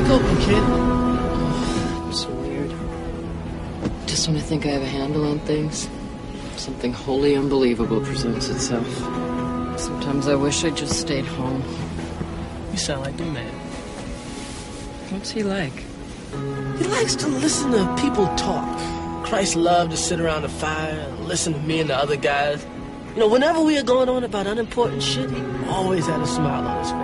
Crack open, kid. It's weird. Just when I think I have a handle on things, something wholly unbelievable presents itself. Sometimes I wish I just stayed home. You sound like the man. What's he like? He likes to listen to people talk. Christ loved to sit around the fire and listen to me and the other guys. You know, whenever we were going on about unimportant shit, he always had a smile on his face.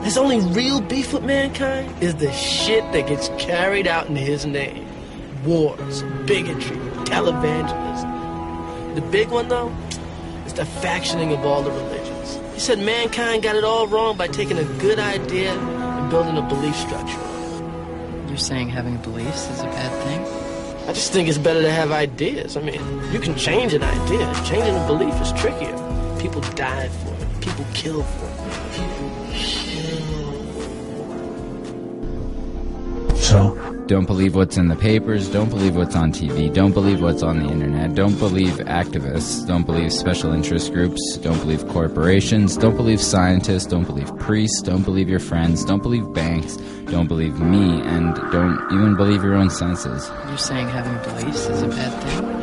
His only real beef with mankind is the shit that gets carried out in his name. Wars, bigotry, televangelism. The big one, though, is the factioning of all the religions. He said mankind got it all wrong by taking a good idea and building a belief structure. You're saying having beliefs is a bad thing? I just think it's better to have ideas. I mean, you can change an idea. Changing a belief is trickier. People die for it. People kill for it. People kill. So? Don't believe what's in the papers, don't believe what's on TV, don't believe what's on the internet, don't believe activists, don't believe special interest groups, don't believe corporations, don't believe scientists, don't believe priests, don't believe your friends, don't believe banks, don't believe me, and don't even believe your own senses. You're saying having beliefs is a bad thing?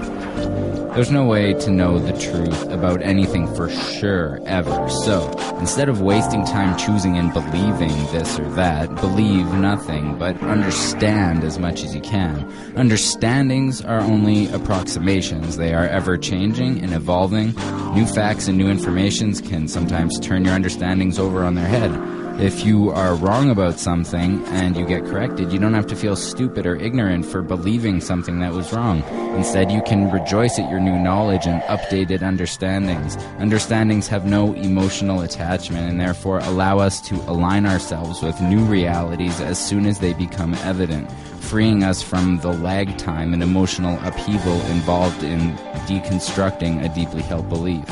There's no way to know the truth about anything for sure, ever. So, instead of wasting time choosing and believing this or that, believe nothing, but understand as much as you can. Understandings are only approximations. They are ever-changing and evolving. New facts and new informations can sometimes turn your understandings over on their head. If you are wrong about something and you get corrected, you don't have to feel stupid or ignorant for believing something that was wrong. Instead, you can rejoice at your new knowledge and updated understandings. Understandings have no emotional attachment and therefore allow us to align ourselves with new realities as soon as they become evident, freeing us from the lag time and emotional upheaval involved in deconstructing a deeply held belief.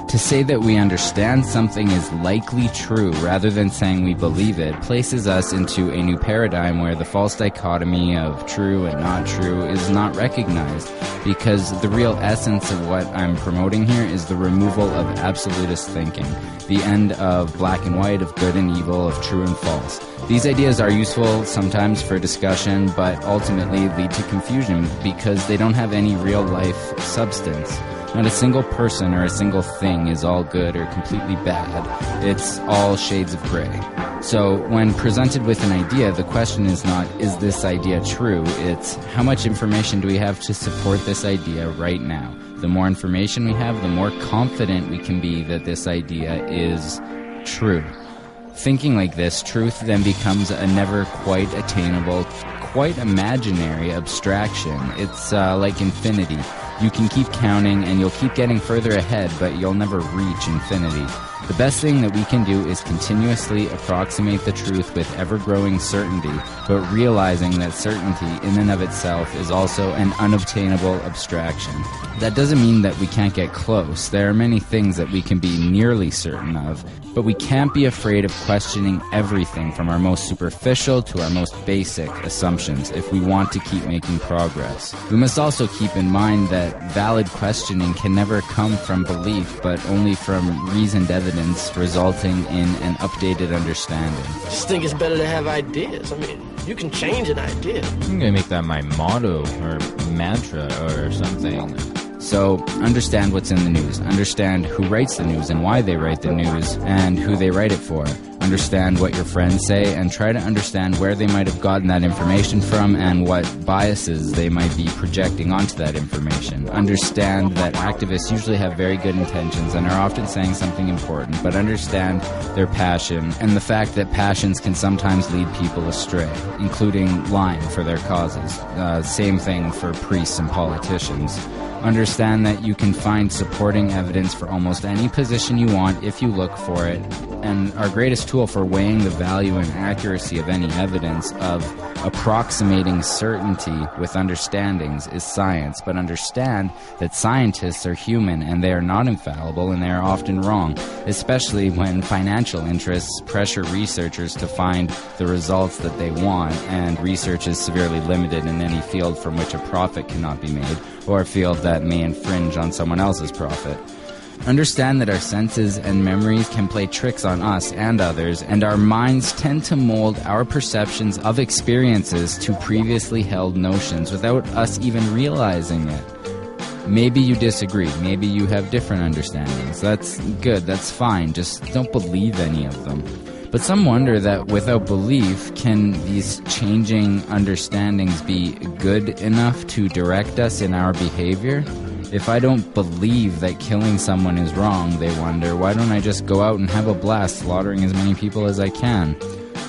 To say that we understand something is likely true rather than saying we believe it places us into a new paradigm where the false dichotomy of true and not true is not recognized, because the real essence of what I'm promoting here is the removal of absolutist thinking, the end of black and white, of good and evil, of true and false. These ideas are useful sometimes for discussion, but ultimately lead to confusion because they don't have any real-life substance. Not a single person or a single thing is all good or completely bad. It's all shades of gray. So when presented with an idea, the question is not, is this idea true? It's, how much information do we have to support this idea right now? The more information we have, the more confident we can be that this idea is true. Thinking like this, truth then becomes a never quite attainable, quite imaginary abstraction. It's like infinity. You can keep counting and you'll keep getting further ahead, but you'll never reach infinity. The best thing that we can do is continuously approximate the truth with ever-growing certainty, but realizing that certainty in and of itself is also an unobtainable abstraction. That doesn't mean that we can't get close. There are many things that we can be nearly certain of, but we can't be afraid of questioning everything from our most superficial to our most basic assumptions if we want to keep making progress. We must also keep in mind that valid questioning can never come from belief, but only from reasoned evidence resulting in an updated understanding. I just think it's better to have ideas. I mean, you can change an idea. I'm gonna make that my motto or mantra or something. So, understand what's in the news. Understand who writes the news and why they write the news and who they write it for. Understand what your friends say and try to understand where they might have gotten that information from and what biases they might be projecting onto that information. Understand that activists usually have very good intentions and are often saying something important, but understand their passion and the fact that passions can sometimes lead people astray, including lying for their causes. Same thing for priests and politicians. Understand that you can find supporting evidence for almost any position you want if you look for it, and our greatest tool for weighing the value and accuracy of any evidence, of approximating certainty with understandings, is science. But understand that scientists are human and they are not infallible and they are often wrong, especially when financial interests pressure researchers to find the results that they want, and research is severely limited in any field from which a profit cannot be made, or a field that may infringe on someone else's profit. Understand that our senses and memories can play tricks on us and others, and our minds tend to mold our perceptions of experiences to previously held notions without us even realizing it. Maybe you disagree, maybe you have different understandings. That's good, that's fine, just don't believe any of them. But some wonder that without belief, can these changing understandings be good enough to direct us in our behavior? If I don't believe that killing someone is wrong, they wonder, why don't I just go out and have a blast slaughtering as many people as I can?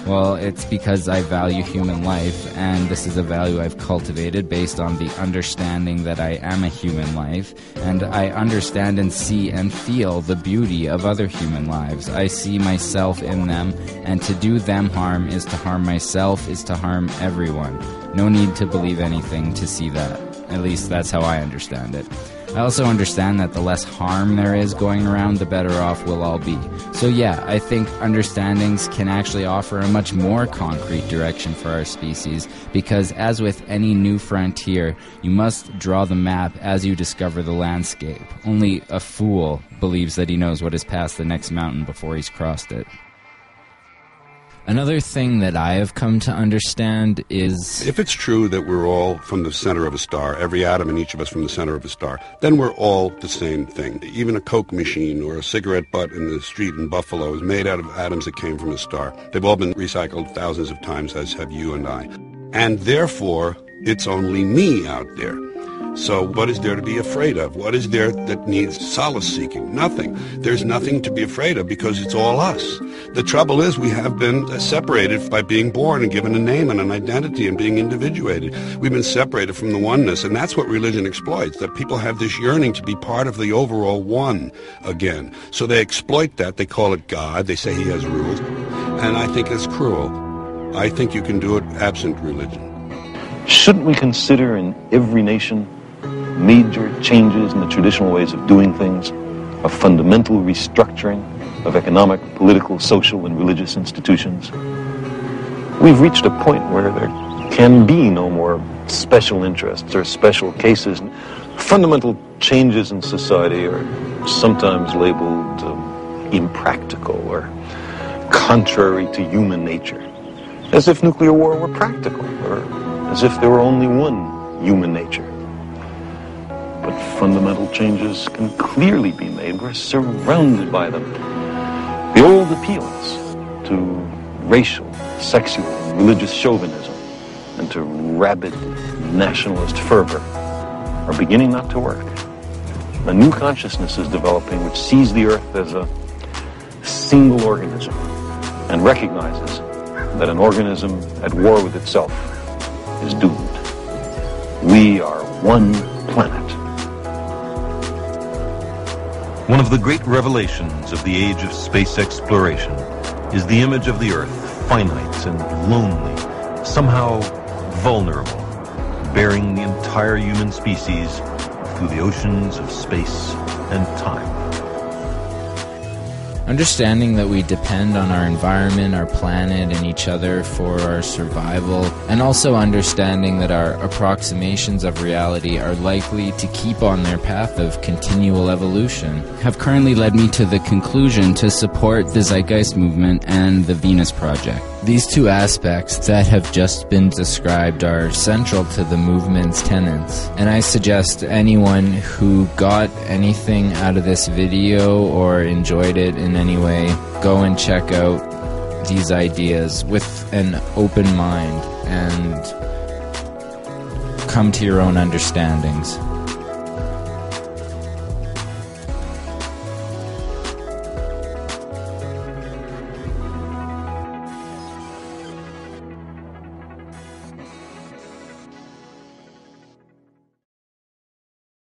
Well, it's because I value human life, and this is a value I've cultivated based on the understanding that I am a human life, and I understand and see and feel the beauty of other human lives. I see myself in them, and to do them harm is to harm myself, is to harm everyone. No need to believe anything to see that. At least that's how I understand it. I also understand that the less harm there is going around, the better off we'll all be. So yeah, I think understandings can actually offer a much more concrete direction for our species, because as with any new frontier, you must draw the map as you discover the landscape. Only a fool believes that he knows what is past the next mountain before he's crossed it. Another thing that I have come to understand is... If it's true that we're all from the center of a star, every atom in each of us from the center of a star, then we're all the same thing. Even a Coke machine or a cigarette butt in the street in Buffalo is made out of atoms that came from a star. They've all been recycled thousands of times, as have you and I. And therefore, it's only me out there. So what is there to be afraid of? What is there that needs solace-seeking? Nothing. There's nothing to be afraid of because it's all us. The trouble is we have been separated by being born and given a name and an identity and being individuated. We've been separated from the oneness, and that's what religion exploits, that people have this yearning to be part of the overall one again. So they exploit that. They call it God. They say he has rules. And I think it's cruel. I think you can do it absent religion. Shouldn't we consider in every nation major changes in the traditional ways of doing things, a fundamental restructuring of economic, political, social, and religious institutions? We've reached a point where there can be no more special interests or special cases. Fundamental changes in society are sometimes labeled impractical or contrary to human nature, as if nuclear war were practical, or as if there were only one human nature. But fundamental changes can clearly be made. We're surrounded by them. The old appeals to racial, sexual, and religious chauvinism and to rabid nationalist fervor are beginning not to work. A new consciousness is developing which sees the earth as a single organism and recognizes that an organism at war with itself is doomed. We are one planet. One of the great revelations of the age of space exploration is the image of the Earth, finite and lonely, somehow vulnerable, bearing the entire human species through the oceans of space and time. Understanding that we depend on our environment, our planet, and each other for our survival, and also understanding that our approximations of reality are likely to keep on their path of continual evolution, have currently led me to the conclusion to support the Zeitgeist movement and the Venus Project. These two aspects that have just been described are central to the movement's tenets, and I suggest anyone who got anything out of this video or enjoyed it in any way, go and check out these ideas with an open mind and come to your own understandings.